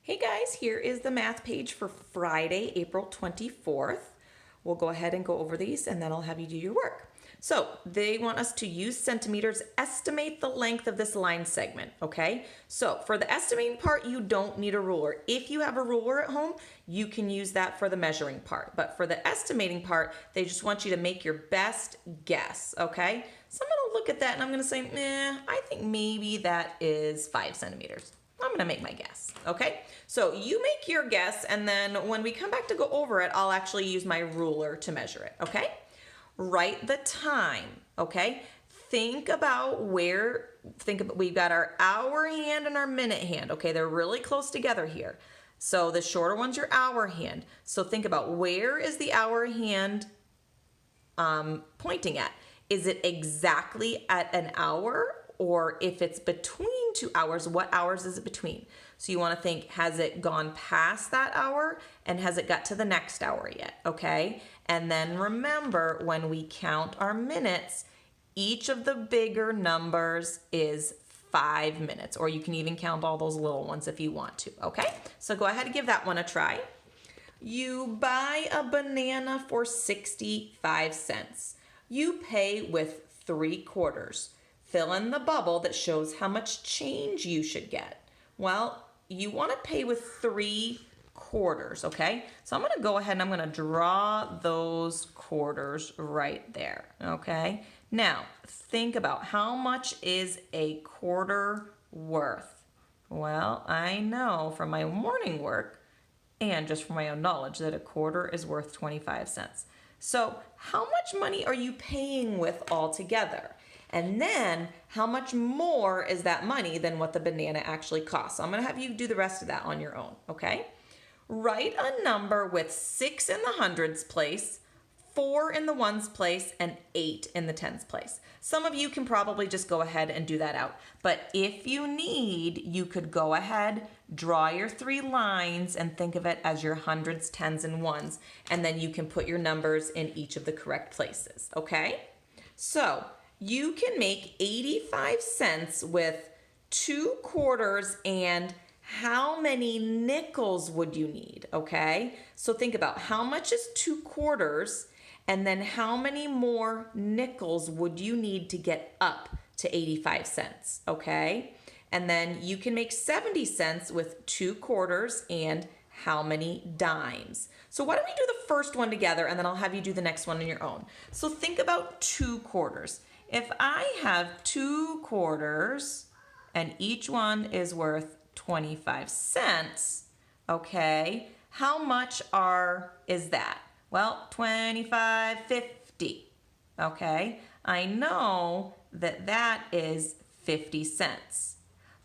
Hey guys, here is the math page for Friday, April 24th. We'll go ahead and go over these and then I'll have you do your work. So they want us to use centimeters, estimate the length of this line segment, okay? So for the estimating part, you don't need a ruler. If you have a ruler at home, you can use that for the measuring part. But for the estimating part, they just want you to make your best guess, okay? So I'm gonna look at that and I'm gonna say, I think maybe that is 5 centimeters. I'm gonna make my guess, okay? So you make your guess, and then when we come back to go over it, I'll actually use my ruler to measure it, okay? Write the time, okay? Think about we've got our hour hand and our minute hand, okay? They're really close together here. So the shorter one's your hour hand. So think about, where is the hour hand pointing at? Is it exactly at an hour? Or if it's between 2 hours, what hours is it between? So you want to think, has it gone past that hour and has it got to the next hour yet? Okay. And then remember, when we count our minutes, each of the bigger numbers is 5 minutes, or you can even count all those little ones if you want to. Okay. So go ahead and give that one a try. You buy a banana for 65 cents. You pay with 3/4. Fill in the bubble that shows how much change you should get. Well, you want to pay with 3/4, okay? So I'm going to go ahead and I'm going to draw those quarters right there, okay? Now, think about, how much is a quarter worth? Well, I know from my morning work and just from my own knowledge that a quarter is worth 25 cents. So how much money are you paying with altogether? And then how much more is that money than what the banana actually costs? So I'm going to have you do the rest of that on your own, okay? Write a number with 6 in the hundreds place, 4 in the ones place, and 8 in the tens place. Some of you can probably just go ahead and do that out. But if you need, you could go ahead, draw your 3 lines, and think of it as your hundreds, tens, and ones. And then you can put your numbers in each of the correct places, okay? So you can make 85 cents with 2/4, and how many nickels would you need, okay? So think about, how much is 2/4, and then how many more nickels would you need to get up to 85 cents, okay? And then you can make 70 cents with 2/4 and how many dimes. So why don't we do the first one together, and then I'll have you do the next one on your own. So think about 2/4. If I have 2/4 and each one is worth 25 cents, okay, how much is that? Well, 25.50, okay? I know that that is 50 cents,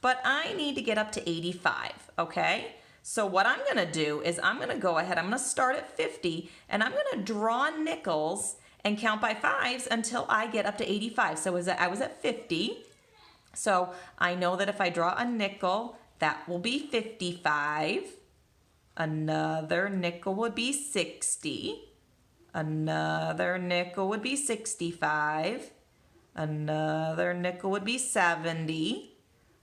but I need to get up to 85, okay? So what I'm gonna do is I'm gonna go ahead, I'm gonna start at 50, and I'm gonna draw nickels and count by 5s until I get up to 85. So I was at 50. So I know that if I draw a nickel, that will be 55. Another nickel would be 60. Another nickel would be 65. Another nickel would be 70.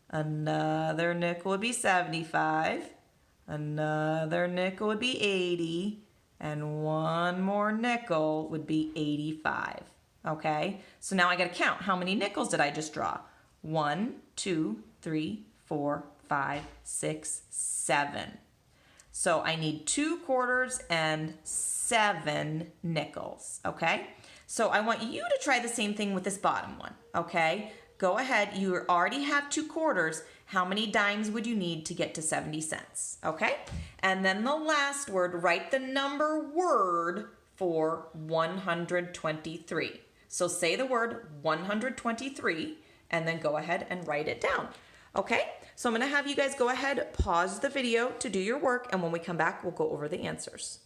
Another nickel would be 75. Another nickel would be 80. And one more nickel would be 85, okay? So now I gotta count, how many nickels did I just draw? 1, 2, 3, 4, 5, 6, 7. So I need 2/4 and 7 nickels, okay? So I want you to try the same thing with this bottom one, okay? Go ahead, you already have 2/4. How many dimes would you need to get to 70 cents, okay? And then the last word, write the number word for 123. So say the word 123 and then go ahead and write it down, okay? So I'm gonna have you guys go ahead, pause the video to do your work, and when we come back, we'll go over the answers.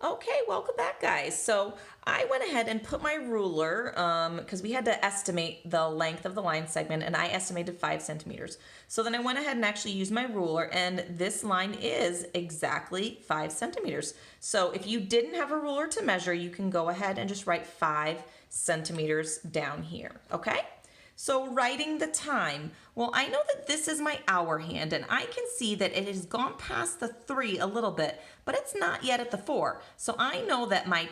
Okay, welcome back, guys. So I went ahead and put my ruler, because we had to estimate the length of the line segment, and I estimated 5 centimeters. So then I went ahead and actually used my ruler, and this line is exactly 5 centimeters. So if you didn't have a ruler to measure, you can go ahead and just write 5 centimeters down here, okay? So writing the time, well, I know that this is my hour hand and I can see that it has gone past the 3 a little bit, but it's not yet at the 4. So I know that my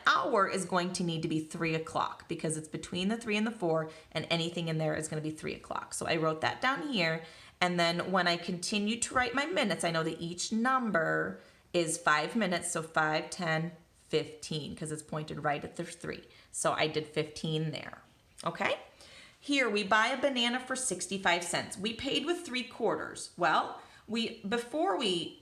hour is going to need to be 3 o'clock because it's between the 3 and the 4 and anything in there is going to be 3 o'clock. So I wrote that down here. And then when I continue to write my minutes, I know that each number is 5 minutes. So 5, 10, 15 because it's pointed right at the 3. So I did 15 there. Okay. Here we buy a banana for 65 cents. We paid with 3/4. Well, before we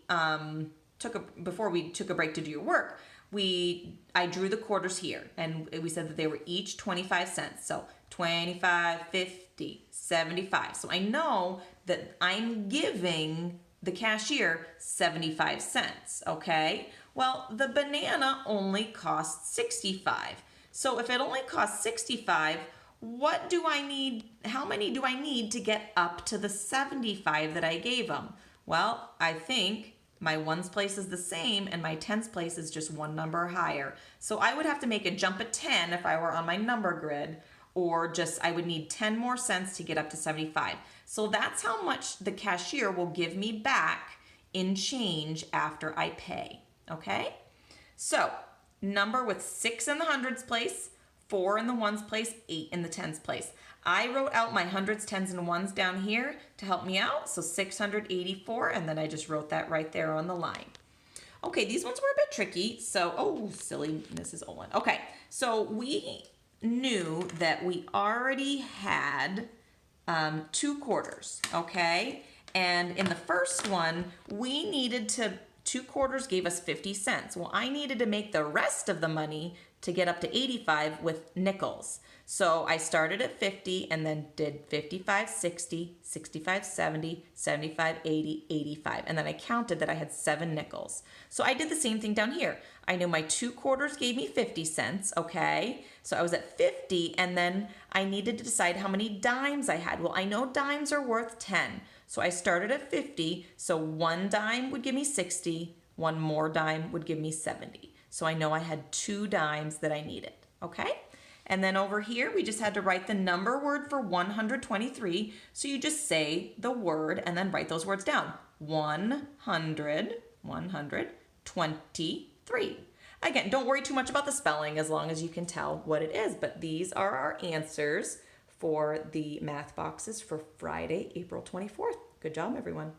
took a break to do your work, I drew the quarters here and we said that they were each 25 cents. So 25, 50, 75. So I know that I'm giving the cashier 75 cents, okay? Well, the banana only costs 65. So if it only costs 65, what do I need? How many do I need to get up to the 75 that I gave them? Well, I think my ones place is the same and my tens place is just one number higher. So I would have to make a jump of 10 if I were on my number grid, or just I would need 10 more cents to get up to 75. So that's how much the cashier will give me back in change after I pay, okay? So number with 6 in the hundreds place, 4 in the ones place, 8 in the tens place. I wrote out my hundreds, tens, and ones down here to help me out. So 684, and then I just wrote that right there on the line. Okay, these ones were a bit tricky. So, oh, silly Mrs. Olin. Okay, so we knew that we already had 2/4, okay? And in the first one, we needed to, 2/4 gave us 50 cents. Well, I needed to make the rest of the money to get up to 85 with nickels. So I started at 50 and then did 55, 60, 65, 70, 75, 80, 85. And then I counted that I had 7 nickels. So I did the same thing down here. I knew my 2/4 gave me 50 cents, okay? So I was at 50 and then I needed to decide how many dimes I had. Well, I know dimes are worth 10. So I started at 50, so 1 dime would give me 60, 1 more dime would give me 70. So I know I had 2 dimes that I needed, okay? And then over here, we just had to write the number word for 123. So you just say the word and then write those words down. 123. Again, don't worry too much about the spelling as long as you can tell what it is. But these are our answers for the math boxes for Friday, April 24th. Good job, everyone.